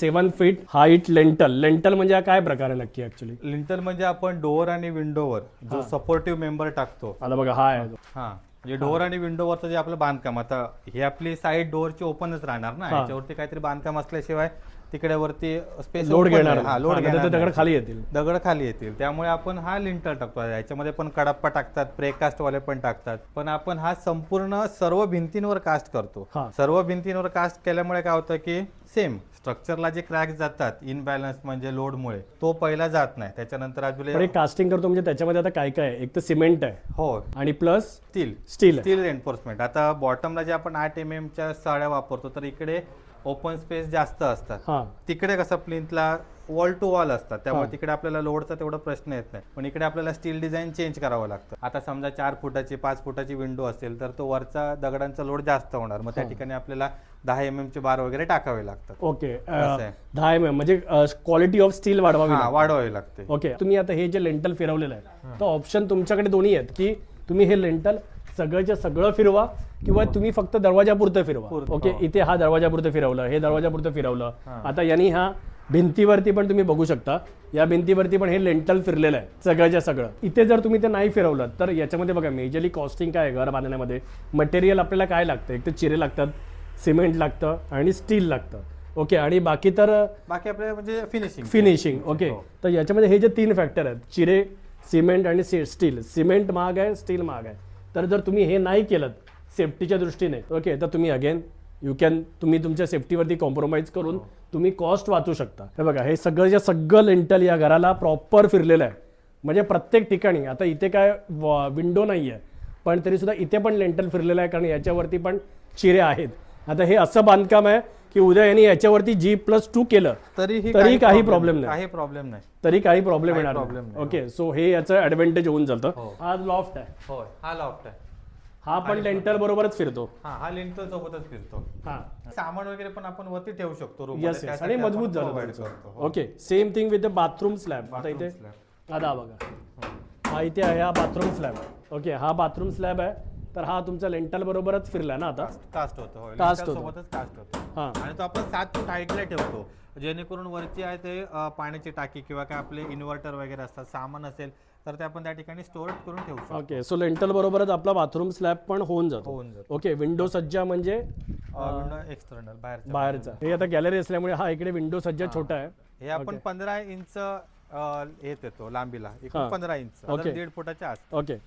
7 feet height lentil. Lentil म्हणजे हा काय प्रकार आहे नक्की ऍक्च्युली? लिंटल म्हणजे आपण डोअर आणि विंडोवर जो सपोर्टिव्ह मेंबर टाकतो. आता बघा हा आहे तो. हा म्हणजे डोअर आणि विंडोवरचं जे आपलं बांधकाम, आता ही आपली साईड डोअरची ओपनच राहणार ना, याच्यावरती काहीतरी बांधकाम असल्याशिवाय तिकडे वरती स्पेस लोड घेणार हा लोड नाही. घेणार दगड खाली येतील. दगड खाली येतील, त्यामुळे आपण हा लिंटल टाकतो. याच्यामध्ये पण कडप्पा टाकतात, प्रेकास्ट वाले पण टाकतात, पण आपण हा संपूर्ण सर्व भिंतींवर कास्ट करतो. सर्व भिंतींवर कास्ट केल्यामुळे काय होतं की सेम स्ट्रक्चरला जे क्रॅक्स जातात इनबॅलन्स म्हणजे लोडमुळे, तो पहिला जात नाही. त्याच्यानंतर अजून कास्टिंग करतो म्हणजे त्याच्यामध्ये आता काय काय आहे? एक तर सिमेंट आहे हो आणि plus steel steel steel reinforcement. आता बॉटमला जे आपण 8 mm च्या साड्या वापरतो, तर इकडे ओपन स्पेस जास्त असतात. तिकडे कसं प्लिंथला वॉल टू वॉल असतात, त्यामुळे तिकडे आपल्याला लोडचा तेवढा प्रश्न येत नाही. पण इकडे आपल्याला स्टील डिझाईन चेंज करावं लागतं. आता समजा 4 फुटाची 5 फुटाची विंडो असेल, तर तो वरचा दगडांचा लोड जास्त होणार, मग त्या ठिकाणी आपल्याला 10 mm चे बार वगैरे टाकावे लागतात. ओके 10 mm म्हणजे क्वालिटी ऑफ स्टील वाढवावी लागते. ओके, तुम्ही आता हे जे लेंटल फिरवलेलं आहे, तर ऑप्शन तुमच्याकडे दोन्ही आहेत की तुम्ही हे लेंटल सगळंच्या सगळं फिरवा किंवा तुम्ही फक्त दरवाजापुरतं फिरवा. ओके, इथे हा दरवाजापुरतं फिरवलं, हे दरवाजापुरतं फिरवलं. आता यांनी हा भिंतीवरती पण तुम्ही बघू शकता, या भिंतीवरती पण हे लेंटल फिरलेलं आहे सगळ्याच्या सगळं. इथे जर तुम्ही ते नाही फिरवलं तर याच्यामध्ये बघा मेजरली कॉस्टिंग काय आहे घर बांधण्यामध्ये. मटेरियल आपल्याला काय लागतं? एक तर चिरे लागतात, सिमेंट लागतं आणि स्टील लागतं. ओके, आणि बाकी आपल्या म्हणजे फिनिशिंग. ओके, तर याच्यामध्ये हे जे 3 फॅक्टर आहेत, चिरे, सिमेंट आणि स्टील. सिमेंट महाग आहे, स्टील महाग आहे. तर जर तुम्ही हे नाही केलं सेफ्टीच्या दृष्टीने, ओके, तर तुम्ही अगेन तुम्ही तुमच्या सेफ्टीवरती कॉम्प्रोमाइज करून तुम्ही कॉस्ट वाचू शकता. हे बघा, हे सगळं लेंटल या घराला प्रॉपर फिरलेलं आहे. म्हणजे प्रत्येक ठिकाणी, आता इथे काय विंडो नाही आहे, पण तरी सुद्धा इथे पण लेंटल फिरलेलं आहे, कारण याच्यावरती पण चिरे आहेत. आता हे असं बांधकाम आहे की उद्या यांनी याच्यावरती G+2 केलं तरी काही प्रॉब्लेम नाही. तरी काही प्रॉब्लेम येणार नाही. ओके, सो हे याचं ऍडव्हान्टेज होऊन जातं. हा लॉफ्ट आहे. हा लॉफ्ट आहे. हा पण लेंटल बरोबरच फिरतो. हा लेंटल सोबतच फिरतो. सामान वगैरे पण आपण वरती ठेवू शकतो रूम मध्ये आणि मजबूत झालं. Okay, same thing with the bathroom slab. आता इथे आता बघा, हा इथे आहे हा बाथरूम स्लॅब. ओके, हा बाथरूम स्लॅब आहे, तर हा तुमचा लेंटल बरोबरच फिरला ना. आता कास्ट होतो, सोबतच कास्ट होतो. आणि तो आपण 7 फूट हाईटला ठेवतो, जेणेकरून वरची आहे ते पाण्याची टाकी किंवा काय आपले इन्व्हर्टर वगैरे असतात, सामान असेल तर ते आपण त्या ठिकाणी स्टोअर करून ठेवू शकतो. ओके, सो लेंटल बरोबरच आपला बाथरूम स्लॅब पण होऊन जातो. ओके, विंडो सज्जा म्हणजे विंडो एक्सटर्नल बाहेरचा. हे आता गॅलरी असल्यामुळे हा इकडे विंडो सज्जा छोटा आहे. हे आपण 15 इंच येत येतो लांबीला, 15 इंच, 1.5 फुटाच्या आत. ओके,